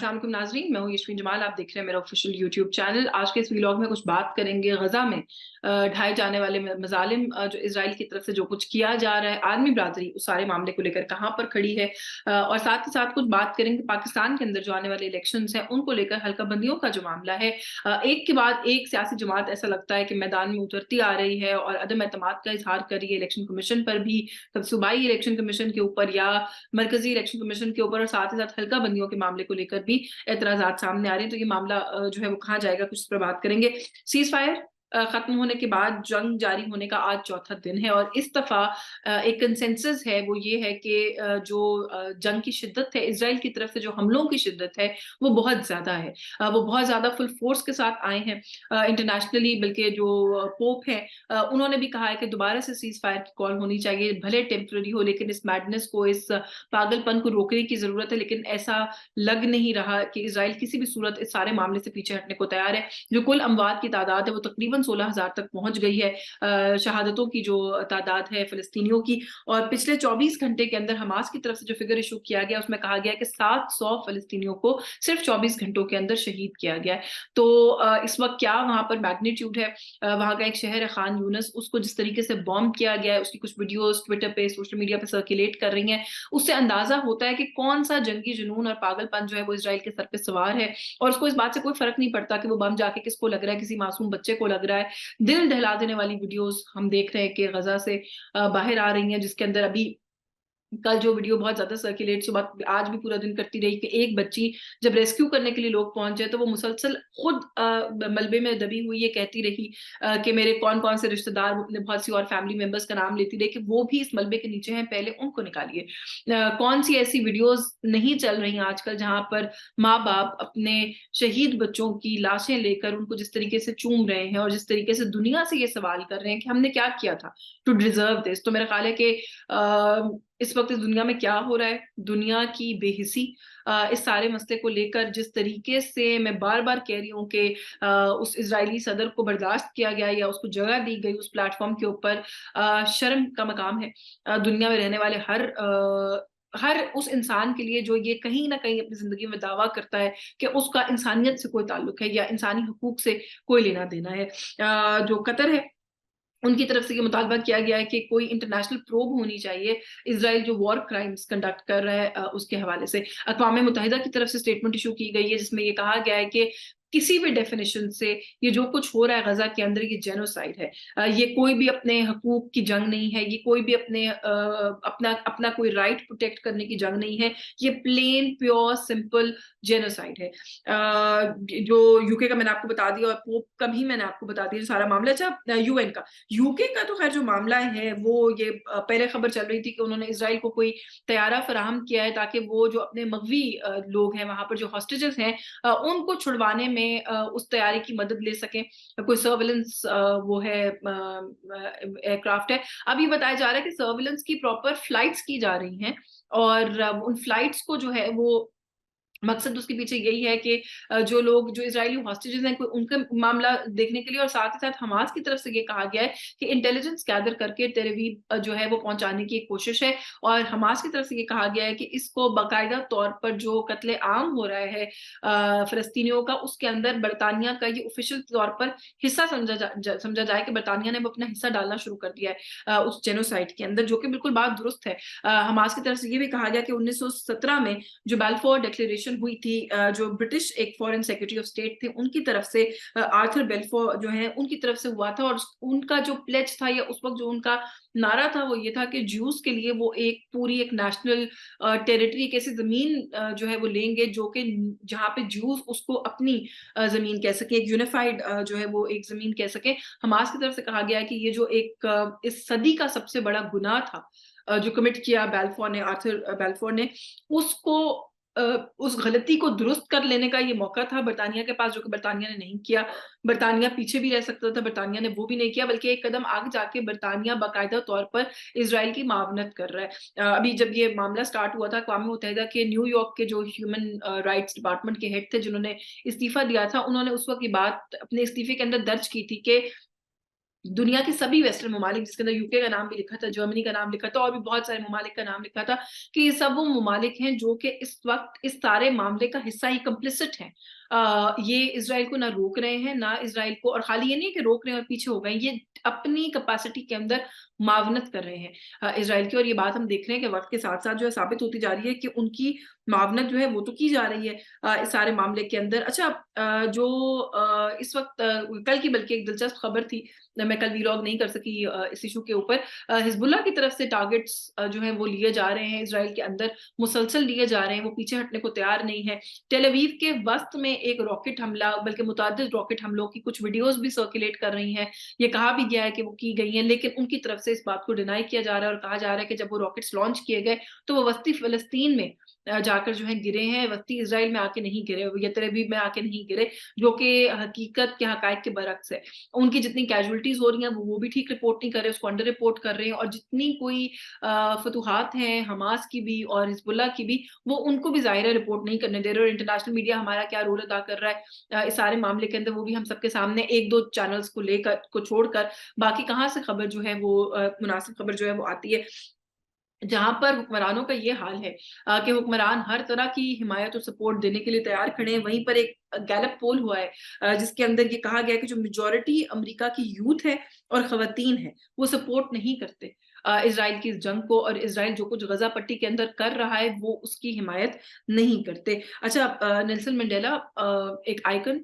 अस्सलाम वालेकुम नाज़रीन, मैं हूँ यशवीन जमाल। आप देख रहे हैं मेरा ऑफिशियल यूट्यूब चैनल। आज के इस व्लॉग में कुछ बात करेंगे गज़ा में ढाए जाने वाले मज़ालिम, जो इज़राइल की तरफ से जो कुछ किया जा रहा है, आदमी बिरादरी उस सारे मामले को लेकर कहाँ पर खड़ी है, और साथ ही साथ कुछ बात करेंगे पाकिस्तान के अंदर जो आने वाले इलेक्शंस हैं उनको लेकर हल्का बंदियों का जो मामला है। एक के बाद एक सियासी जमात ऐसा लगता है कि मैदान में उतरती आ रही है और अदम एतमाद का इजहार कर रही है इलेक्शन कमीशन पर भी, कभी सूबाई इलेक्शन कमीशन के ऊपर या मरकजी इलेक्शन कमीशन के ऊपर, और साथ ही साथ हल्का बंदियों के मामले को लेकर भी एतराजात सामने आ रहे हैं। तो ये मामला जो है वो कहाँ जाएगा, कुछ इस पर बात करेंगे। सीज फायर खत्म होने के बाद जंग जारी होने का आज चौथा दिन है और इस दफा एक कंसेंसस है, वो ये है कि जो जंग की शिद्दत है, इजराइल की तरफ से जो हमलों की शिद्दत है वो बहुत ज्यादा है। वो बहुत ज्यादा फुल फोर्स के साथ आए हैं इंटरनेशनली। बल्कि जो पोप है उन्होंने भी कहा है कि दोबारा से सीज फायर की कॉल होनी चाहिए, भले टेम्पररी हो, लेकिन इस मैडनेस को, इस पागलपन को रोकने की जरूरत है। लेकिन ऐसा लग नहीं रहा कि इजराइल किसी भी सूरत इस सारे मामले से पीछे हटने को तैयार है। जो कुल अमवात की तादाद है वो तकरीबन 16,000 तक पहुंच गई है, शहादतों की जो तादाद है फिलिस्तीनियों की। और पिछले 24 घंटे के अंदर हमास की तरफ से जो फिगर इशू किया गया उसमें कहा गया कि 700 फिलिस्तीनियों को सिर्फ 24 घंटों के अंदर शहीद किया गया है। तो इस वक्त क्या वहां पर मैग्नीट्यूड है, वहां का एक शहर है खान यूनस, उसको जिस तरीके से बॉम्ब किया गया है, उसकी कुछ वीडियोस ट्विटर पे, सोशल मीडिया पे सर्कुलेट कर रही हैं, उससे अंदाजा होता है कि कौन सा जंगी जुनून और पागलपन जो है वो इजराइल के सर पे सवार है। और उसको इस बात से कोई फर्क नहीं पड़ता कि वो बम जाके किसको लग रहा है, किसी मासूम बच्चे को लग रहा है। दिल दहला देने वाली वीडियोस हम देख रहे हैं कि गजा से बाहर आ रही हैं, जिसके अंदर अभी कल जो वीडियो बहुत ज्यादा सर्कुलेट, सुबह आज भी पूरा दिन करती रही, कि एक बच्ची जब रेस्क्यू करने के लिए लोग पहुंचे तो वो मुसलसल खुद मलबे में दबी हुई ये कहती रही कि मेरे कौन कौन से रिश्तेदार, वो अपने बहुत सी और फैमिली मेंबर्स का नाम लेती रही कि वो भी इस मलबे के नीचे हैं, पहले उनको निकालिए। कौन सी ऐसी वीडियोस नहीं चल रही आजकल जहां पर माँ बाप अपने शहीद बच्चों की लाशें लेकर उनको जिस तरीके से चूम रहे हैं और जिस तरीके से दुनिया से ये सवाल कर रहे हैं कि हमने क्या किया था टू डिजर्व दिस। तो मेरा ख्याल है कि इस वक्त इस दुनिया में क्या हो रहा है, दुनिया की बेहिसी, इस सारे मसले को लेकर जिस तरीके से मैं बार बार कह रही हूँ कि उस इजरायली सदर को बर्दाश्त किया गया या उसको जगह दी गई उस प्लेटफॉर्म के ऊपर, शर्म का मकाम है दुनिया में रहने वाले हर उस इंसान के लिए जो ये कहीं ना कहीं अपनी जिंदगी में दावा करता है कि उसका इंसानियत से कोई ताल्लुक है या इंसानी हकूक से कोई लेना देना है। जो कतर है उनकी तरफ से ये मुतालबा किया गया है कि कोई इंटरनेशनल प्रोब होनी चाहिए इजराइल जो वॉर क्राइम्स कंडक्ट कर रहा है, उसके हवाले से अक़वाम मुत्तहिदा की तरफ से स्टेटमेंट इशू की गई है जिसमें ये कहा गया है कि किसी भी डेफिनेशन से ये जो कुछ हो रहा है गजा के अंदर ये जेनोसाइड है। ये कोई भी अपने हकूक की जंग नहीं है, ये कोई भी अपना अपना कोई राइट प्रोटेक्ट करने की जंग नहीं है, ये प्लेन प्योर सिंपल जेनोसाइड है। जो यूके का मैंने आपको बता दिया और पोप का भी मैंने आपको बता दिया सारा मामला। अच्छा, यूएन का, यूके का तो खैर जो मामला है वो ये पहले खबर चल रही थी कि उन्होंने इजराइल को कोई तैयारा फराहम किया है ताकि वो जो अपने मगवी लोग हैं वहां पर जो हॉस्टेजेस हैं उनको छुड़वाने में उस तैयारी की मदद ले सकें। कोई सर्विलेंस वो है एयरक्राफ्ट है। अब ये बताया जा रहा है कि सर्विलेंस की प्रॉपर फ्लाइट्स की जा रही हैं और उन फ्लाइट्स को जो है वो मकसद उसके पीछे यही है कि जो लोग जो इजरायली हॉस्टेजेस हैं कोई उनका मामला देखने के लिए, और साथ ही साथ हमास की तरफ से ये कहा गया है कि इंटेलिजेंस गैदर करके तेल अवीव जो है वो पहुंचाने की एक कोशिश है। और हमास की तरफ से ये कहा गया है कि इसको बाकायदा तौर पर जो कत्ले आम हो रहा है फिलिस्तीनियों का, उसके अंदर बरतानिया का ये ऑफिशियल तौर पर हिस्सा समझा जाए कि बरतानिया ने अपना हिस्सा डालना शुरू कर दिया है उस जेनोसाइड के अंदर, जो कि बिल्कुल बात दुरुस्त है। हमास की तरफ से ये भी कहा गया कि 1917 में जो बैल्फोर डिक्लेरेशन हुई थी, जो ब्रिटिश एक फॉरेन सेक्रेटरी ऑफ स्टेट थे उनकी तरफ से, आर्थर बेल्फोर जो है उनकी तरफ से हुआ था, और उनका जो प्लेज था या उस वक्त जो उनका नारा था वो ये था कि ज्यूज के लिए वो एक पूरी एक नेशनल टेरिटरी, एक ऐसी जमीन जो है वो लेंगे जो कि जहाँ पे ज्यूज उसको अपनी जमीन कह सके, एक यूनिफाइड जो है वो एक जमीन कह सके। हमास की तरफ से कहा गया है कि ये जो एक इस सदी का सबसे बड़ा गुनाह था जो कमिट किया बैल्फोर ने, आर्थर बैल्फोर ने, उसको उस गलती को दुरुस्त कर लेने का ये मौका था बरतानिया के पास, जो कि बरतानिया ने नहीं किया। बरतानिया पीछे भी रह सकता था, बरतानिया ने वो भी नहीं किया, बल्कि एक कदम आगे जाके बरतानिया बाकायदा तौर पर इजराइल की मावनत कर रहा है। अभी जब ये मामला स्टार्ट हुआ था, अक़वाम मुत्तहिदा के न्यूयॉर्क के जो ह्यूमन राइट्स डिपार्टमेंट के हेड थे जिन्होंने इस्तीफा दिया था, उन्होंने उस वक्त ये बात अपने इस्तीफे के अंदर दर्ज की थी कि दुनिया के सभी वेस्टर्न ममालिक, जिसके अंदर यूके का नाम भी लिखा था, जर्मनी का नाम लिखा था और भी बहुत सारे ममालिक का नाम लिखा था, कि ये सब वो ममालिक हैं जो कि इस वक़्त इस सारे मामले का हिस्सा ही कंप्लिसिट हैं। ये इज़राइल को ना रोक रहे हैं, ना इज़राइल को, और खाली ये नहीं है कि रोक रहे हैं और पीछे हो गए, ये अपनी कैपेसिटी के अंदर मावनत कर रहे हैं इज़राइल की। और ये बात हम देख रहे हैं कि वक़्त के साथ-साथ जो है साबित होती जा रही है कि उनकी मावनत जो है वो तो की जा रही है इस सारे मामले के अंदर। अच्छा, इस वक़्त कल की बल्कि एक दिलचस्प खबर थी, मैं कल वीलॉग नहीं कर सकी इस इश्यू के ऊपर। हिज़्बुल्लाह की तरफ से टारगेट्स जो हैं वो लिए जा रहे हैं इज़राइल के अंदर, मुसलसल लिए जा रहे हैं, वो पीछे हटने को तैयार नहीं है। टेल अवीव के वक़्त में एक रॉकेट हमला, बल्कि मुतअद्दिद रॉकेट हमलों की कुछ वीडियोज़ भी सर्कुलेट कर रही हैं। ये कहा भी गया है कि वो की गई हैं, लेकिन उनकी तरफ से इस बात को डिनाई किया जा रहा है और कहा जा रहा है कि जब वो रॉकेट्स लॉन्च किए गए, तो वो वस्ती फ़लस्तीन में जाकर जो है गिरे हैं, वस्ती इज़राइल में आके नहीं गिरे या तेल अवीव में आके नहीं गिरे, जो कि हकीकत के हक़ाइक़ के बरअक्स है। उनकी जितनी कैजुअल्टीज़ हो रही हैं वो भी ठीक रिपोर्ट नहीं कर रहे, उसको अंडर रिपोर्ट कर रहे हैं, और जितनी कोई फ़ुतूहात हैं हमास की भी और हिज़्बुल्लाह की भी, वो उनको भी ज़ाहिर है रिपोर्ट नहीं करने दे रहे, और इंटरनेशनल मीडिया हमारा क्या रोल अदा कर रहा है इस सारे मामले के अंदर, वो भी हम सबके सामने 1-2 चैनल्स को छोड़कर बाकी कहाँ से खबर जो है वो मुनासिब खबर जो है वो आती है। जहाँ पर हुक्मरानों का ये हाल है कि हुक्मरान हर तरह की हिमायत और सपोर्ट देने के लिए तैयार खड़े हैं। वहीं पर एक गैलप पोल हुआ है जिसके अंदर ये कहा गया है कि जो मेजॉरिटी अमेरिका की यूथ है और ख़वातीन है, वो सपोर्ट नहीं करते इज़राइल की इस जंग को, और इज़राइल जो कुछ गज़ा पट्टी के अंदर कर रहा है, वो उसकी हिमायत नहीं करते। अच्छा, नेल्सन मंडेला एक आइकन,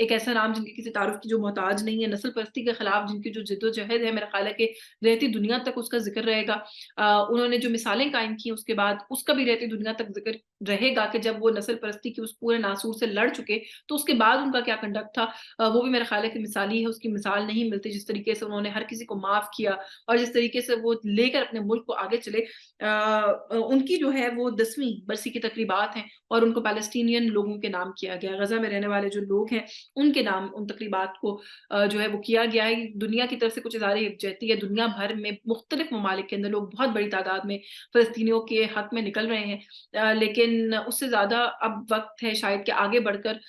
एक ऐसा नाम जिनके किसी तारुफ़ की जो मोहताज नहीं है, नस्ल परस्ती के खिलाफ जिनकी जो जिद्दोजहद है, मेरा ख़्याल है कि रहती दुनिया तक उसका ज़िक्र रहेगा। उन्होंने जो मिसालें कायम की उसके बाद उसका भी रहती दुनिया तक ज़िक्र रहेगा कि जब वो नस्ल परस्ती की उस पूरे नासूर से लड़ चुके, तो उसके बाद उनका क्या कंडक्ट था, वो भी मेरा ख़्याल है कि मिसाली है, उसकी मिसाल नहीं मिलती। जिस तरीके से उन्होंने हर किसी को माफ़ किया और जिस तरीके से वो लेकर अपने मुल्क को आगे चले, उनकी जो है वो 10वीं बरसी की तकरीबात हैं और उनको पैलेस्टीनियन लोगों के नाम किया गया है। गज़ा में रहने वाले जो लोग हैं, उनके नाम उन तकरीबात को जो है वो किया गया है। दुनिया की तरफ से कुछ इज़हार यकजहती है, दुनिया भर में मुख्तलिफ ममालिक के अंदर लोग बहुत बड़ी तादाद में फ़लस्तीनियों के हक़ में निकल रहे हैं। लेकिन उससे ज़्यादा अब वक़्त है शायद कि आगे बढ़कर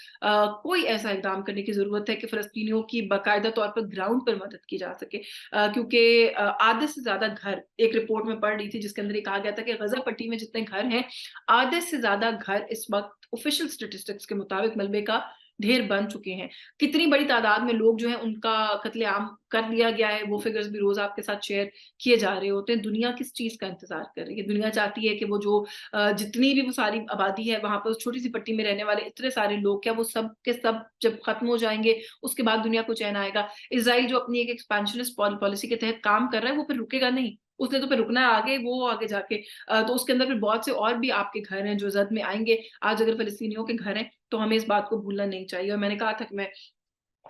कोई ऐसा इक़दाम करने की ज़रूरत है कि फ़लस्तीनियों की बाकायदा तौर पर ग्राउंड पर मदद की जा सके। क्योंकि आधे से ज़्यादा घर, एक रिपोर्ट में पढ़ रही थी जिसके अंदर ये कहा गया था कि गज़ा पट्टी में जितने घर हैं, आधे से ज़्यादा घर इस वक़्त ऑफ़िशियल स्टैटिस्टिक्स के मुताबिक मलबे का ढेर बन चुके हैं। कितनी बड़ी तादाद में लोग जो हैं उनका कत्ले-आम कर दिया गया है, वो फ़िगर्स भी रोज़ आपके साथ शेयर किए जा रहे होते हैं। दुनिया किस चीज़ का इंतज़ार कर रही है? दुनिया चाहती है कि वो जो जितनी भी वो सारी आबादी है वहाँ पर उस छोटी-सी पट्टी में रहने वाले इतने सारे लोग, क्या वो सब के सब जब ख़त्म हो जाएँगे, उसके बाद दुनिया को चैन आएगा? इज़राइल जो अपनी एक एक्सपेंशनिस्ट पॉलिसी के तहत काम कर रहा है, वो फिर रुकेगा नहीं। उसने तो फिर रुकना है आगे, वो आगे जाके तो उसके अंदर फिर बहुत से और भी आपके घर हैं जो ज़द में आएँगे। आज अगर फ़लस्तीनियों के घर हैं, तो हमें इस बात को भूलना नहीं चाहिए, और मैंने कहा था कि मैं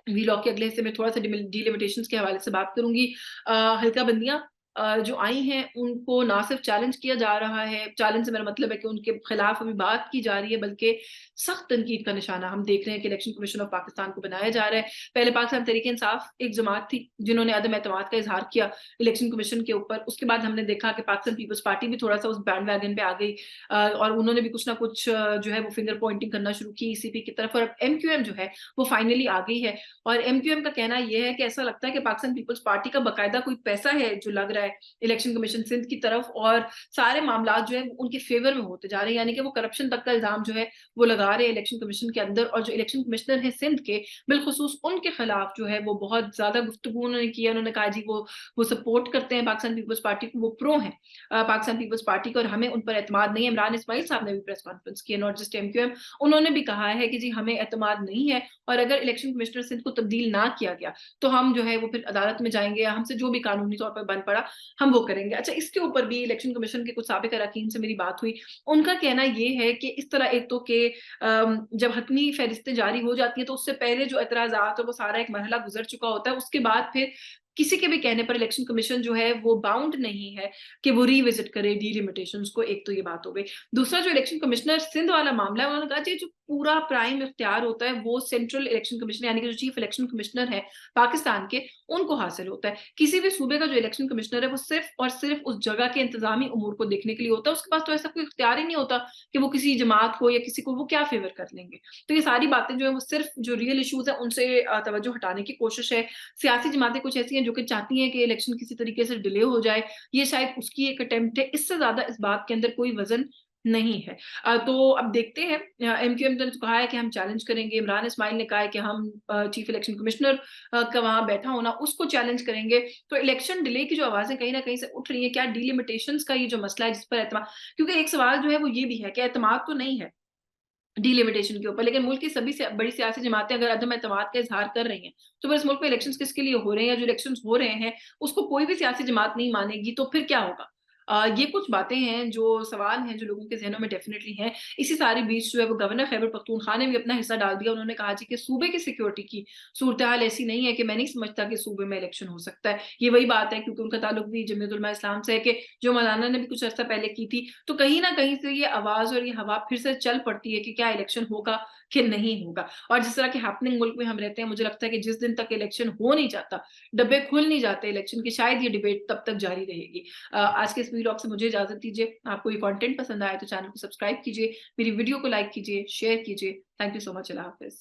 वीलॉग के अगले हिस्से में थोड़ा-सा डिलिमिटेशंस के हवाले से बात करूँगी। हल्का बंदियाँ जो आई हैं, उनको ना सिर्फ़ चैलेंज किया जा रहा है, चैलेंज से मेरा मतलब है कि उनके खिलाफ अभी बात की जा रही है, बल्कि सख्त तनकीद का निशाना हम देख रहे हैं कि इलेक्शन कमीशन ऑफ पाकिस्तान को बनाया जा रहा है। पहले पाकिस्तान तहरीक-ए-इंसाफ एक जमात थी, जिन्होंने अदम एतमाद का इज़हार किया इलेक्शन कमीशन के ऊपर। उसके बाद हमने देखा कि पाकिस्तान पीपल्स पार्टी भी थोड़ा-सा उस बैंड वैगन पे आ गई और उन्होंने भी कुछ ना कुछ जो है वो फिंगर पॉइंटिंग करना शुरू की ईसीपी की तरफ, और अब एमक्यूएम जो है, वो फाइनली आ गई है। और एमक्यूएम का कहना ये है कि ऐसा लगता है कि पाकिस्तान पीपल्स पार्टी का बाकायदा कोई पैसा है जो लग रहा है इलेक्शन कमीशन सिंध की तरफ, और सारे मामलात जो है उनके फेवर में होते जा रहे हैं, यानी कि वो करप्शन तक का इल्जाम जो है वो लगा रहे हैं इलेक्शन कमीशन के अंदर। और जो इलेक्शन कमिश्नर हैं सिंध के, बिलखुसूस उनके खिलाफ जो है वो बहुत ज्यादा गुफ्तगू उन्होंने की है। उन्होंने कहा जी वो सपोर्ट करते हैं पाकिस्तान पीपल्स पार्टी को, वो प्रो हैं पाकिस्तान पीपल्स पार्टी को, और हमें उन पर एतमाद नहीं है। इमरान इस्माइल साहब ने भी प्रेस कॉन्फ्रेंस की है, नॉट जस्ट एमक्यूएम, उन्होंने भी कहा है कि जी हमें एतमाद नहीं है, और अगर इलेक्शन कमिश्नर सिंध को तब्दील ना किया गया, तो हम जो है वो फिर अदालत में जाएँगे, या हमसे जो भी कानूनी तौर पर बन पड़ा, हम वो करेंगे। अच्छा, इसके ऊपर भी इलेक्शन कमीशन के कुछ साबिक अरकान से मेरी बात हुई। उनका कहना ये है कि इस तरह एक तो कि जब हतमी फ़हरिस्तें जारी हो जाती हैं, तो उससे पहले जो एतराज़ात और वो सारा एक मरहला गुज़र चुका होता है, उसके बाद फिर किसी के भी कहने पर इलेक्शन कमीशन जो है वो बाउंड नहीं है कि वो रिविजिट करे डिलिमिटेशंस को। एक तो ये बात हो गई। दूसरा, जो इलेक्शन कमिश्नर सिंध वाला मामला है, उन्होंने कहा कि जो पूरा प्राइम इख्तियार होता है वो सेंट्रल इलेक्शन कमीशन यानी कि जो चीफ इलेक्शन कमिश्नर है पाकिस्तान के, उनको हासिल होता है। किसी भी सूबे का जो इलेक्शन कमिश्नर है वो सिर्फ और सिर्फ उस जगह के इंतजामी उमूर को देखने के लिए होता है। उसके पास तो ऐसा कोई इख्तियार ही नहीं होता कि वो किसी जमात को या किसी को वो क्या फेवर कर लेंगे। तो ये सारी बातें जो है वो सिर्फ जो रियल इश्यूज है उनसे तवज्जो हटाने की कोशिश है। सियासी जमातें कुछ ऐसी हैं जो कि चाहती हैं कि इलेक्शन किसी तरीके से डिले हो जाए, ये शायद उसकी एक अटेम्प्ट है। इससे ज्यादा इस बात के अंदर कोई वजन नहीं है। तो अब देखते हैं। एमक्यूएम ने तो कहा है कि हम चैलेंज करेंगे, इमरान इस्माइल ने कहा है कि हम चीफ इलेक्शन कमिश्नर का वहां बैठा होना उसको चैलेंज करेंगे। तो इलेक्शन डिले की जो आवाजें कहीं ना कहीं से उठ रही है, क्या डिलिमिटेशंस का ये जो मसला है जिस पर एतमाद, क्योंकि एक सवाल जो है वो ये भी है कि एतमाद तो नहीं है डिलिमिटेशन के ऊपर, लेकिन मुल्क की सभी से बड़ी सियासी जमातें अगर अदम एतमाद का इजहार कर रही हैं, तो फिर इस मुल्क में इलेक्शंस किसके लिए हो रहे हैं, या जो इलेक्शंस हो रहे हैं उसको कोई भी सियासी जमात नहीं मानेगी, तो फिर क्या होगा? ये कुछ बातें हैं, जो सवाल हैं जो लोगों के ज़हनों में डेफिनिटली हैं। इसी सारी बीच जो है वो गवर्नर खैबर पख्तूनख्वा ने भी अपना हिस्सा डाल दिया। उन्होंने कहा जी कि सूबे की सिक्योरिटी की सूरत-ए-हाल ऐसी नहीं है कि मैं नहीं समझता कि सूबे में इलेक्शन हो सकता है। ये वही बात है, क्योंकि उनका ताल्लुक भी जमीयत उलमा इस्लाम से है कि जो मौलाना ने भी कुछ अर्सा पहले की थी, तो कहीं न कहीं से ये आवाज़ और ये हवा फिर से चल पड़ती है कि क्या इलेक्शन होगा कि नहीं होगा। और जिस तरह के हैपनिंग मुल्क में हम रहते हैं, मुझे लगता है कि जिस दिन तक इलेक्शन हो नहीं जाता, डब्बे खुल नहीं जाते इलेक्शन की, शायद ये डिबेट तब तक जारी रहेगी। आज के इस व्लॉग से मुझे इजाज़त दीजिए। आपको ये कंटेंट पसंद आया तो चैनल को सब्सक्राइब कीजिए, मेरी वीडियो को लाइक कीजिए, शेयर कीजिए। Thank you so much. Allah हाफ़िज़।